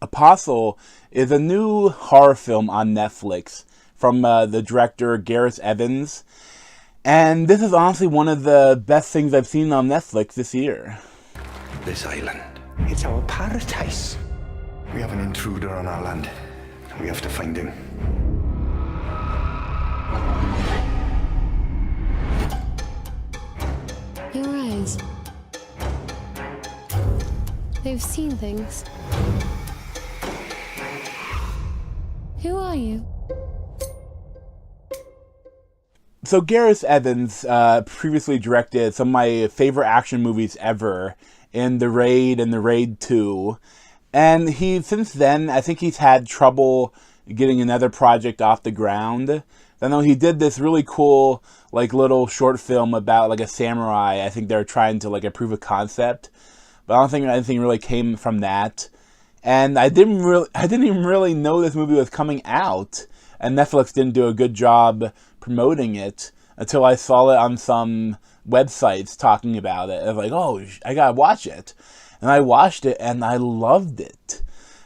Apostle is a new horror film on Netflix from the director Gareth Evans. And this is honestly one of the best things I've seen on Netflix this year. This island, it's our paradise. We have an intruder on our land, and we have to find him. Your eyes. They've seen things. Who are you? So Gareth Evans previously directed some of my favorite action movies ever in The Raid and The Raid 2. And since then, I think he's had trouble getting another project off the ground. I know he did this really cool, little short film about, a samurai. I think they're trying to, improve a concept. But I don't think anything really came from that. And I didn't even really know this movie was coming out. And Netflix didn't do a good job promoting it until I saw it on some websites talking about it. I was like, oh, I gotta watch it. And I watched it, and I loved it.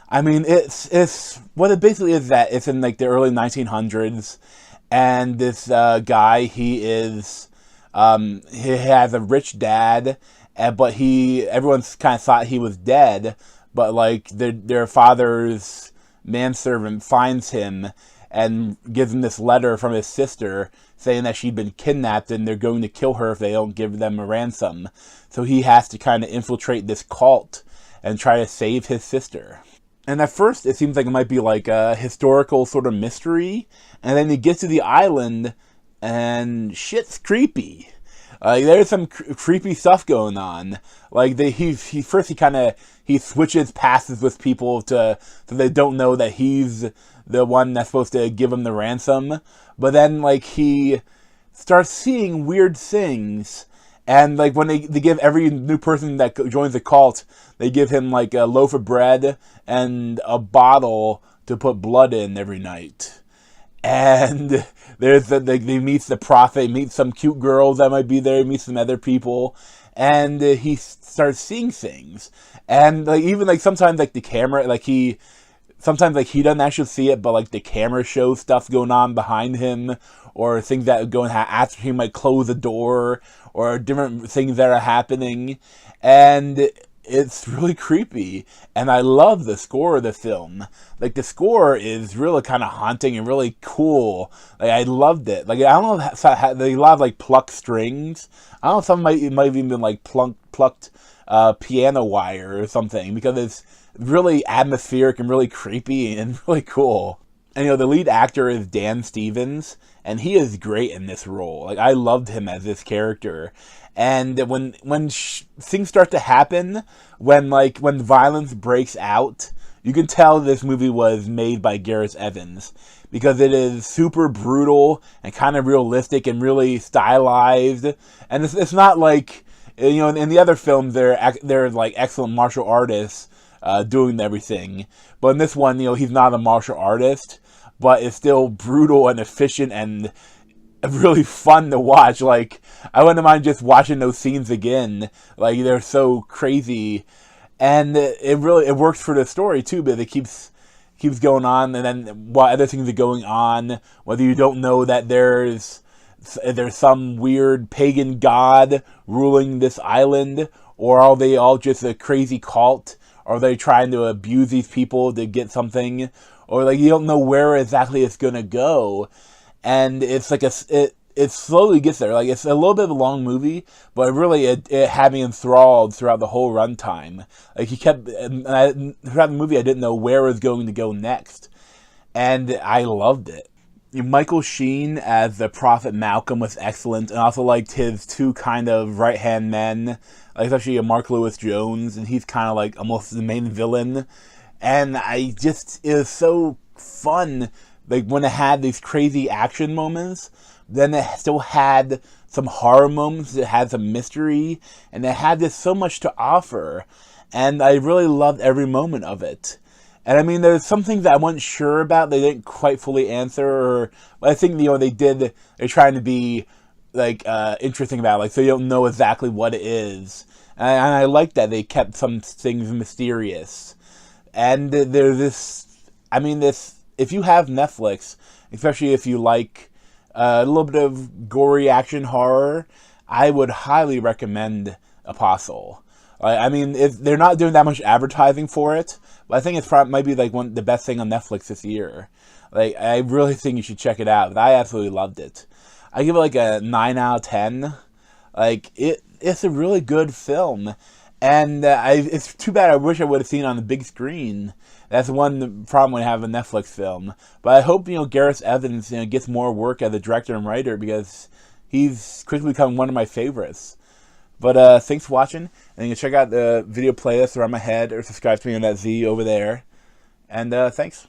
I mean, it's what it basically is that it's in, the early 1900s. And this guy, he has a rich dad, but everyone kind of thought he was dead, but their father's manservant finds him and gives him this letter from his sister saying that she'd been kidnapped and they're going to kill her if they don't give them a ransom. So he has to kind of infiltrate this cult and try to save his sister. And at first, it seems like it might be a historical sort of mystery. And then you get to the island, and shit's creepy. There's some creepy stuff going on. He switches passes with people so they don't know that he's the one that's supposed to give him the ransom. But then, he starts seeing weird things. And, when they give every new person that joins the cult, they give him, a loaf of bread and a bottle to put blood in every night. And he meets the prophet, he meets some cute girls that might be there, he meets some other people. And he starts seeing things. And, even, sometimes, the camera, sometimes he doesn't actually see it, but the camera shows stuff going on behind him, or things that go on after he might close the door, or different things that are happening. And it's really creepy, and I love the score of the film. The score is really kind of haunting and really cool. I loved it. I don't know if they a lot of plucked strings. I don't know if some might have even been plucked piano wire or something, because it's really atmospheric and really creepy and really cool. And the lead actor is Dan Stevens, and he is great in this role. I loved him as this character. And when things start to happen, when violence breaks out, you can tell this movie was made by Gareth Evans, because it is super brutal and kind of realistic and really stylized. And it's not in the other films they're excellent martial artists doing everything, but in this one, he's not a martial artist, but it's still brutal and efficient and really fun to watch. I wouldn't mind just watching those scenes again. They're so crazy, and it works for the story too. But it keeps going on, and then while other things are going on, whether you don't know that there's some weird pagan god ruling this island, or are they all just a crazy cult? Or are they trying to abuse these people to get something? Or you don't know where exactly it's gonna go. And it's it slowly gets there. It's a little bit of a long movie, but it had me enthralled throughout the whole runtime. Throughout the movie, I didn't know where it was going to go next. And I loved it. Michael Sheen as the Prophet Malcolm was excellent, and I also liked his two kind of right-hand men, especially Mark Lewis Jones, and he's kind of almost the main villain. And it was so fun, when it had these crazy action moments, then it still had some horror moments, it had some mystery, and it had just so much to offer, and I really loved every moment of it. And I mean, there's some things that I wasn't sure about, they didn't quite fully answer, but I think, they're trying to be, interesting about it, so you don't know exactly what it is. And I like that they kept some things mysterious. And there's this, I mean, this, if you have Netflix, especially if you like a little bit of gory action horror, I would highly recommend Apostle. I mean, they're not doing that much advertising for it, but I think it's probably might be like the best thing on Netflix this year. Like, I really think you should check it out. I absolutely loved it. I give it like a 9 out of 10. Like, it's a really good film. And it's too bad I wish I would have seen it on the big screen. That's one problem when I have a Netflix film. But I hope, Gareth Evans, gets more work as a director and writer, because he's quickly become one of my favorites. But thanks for watching. And you can check out the video playlist around my head, or subscribe to me on that Z over there. And thanks.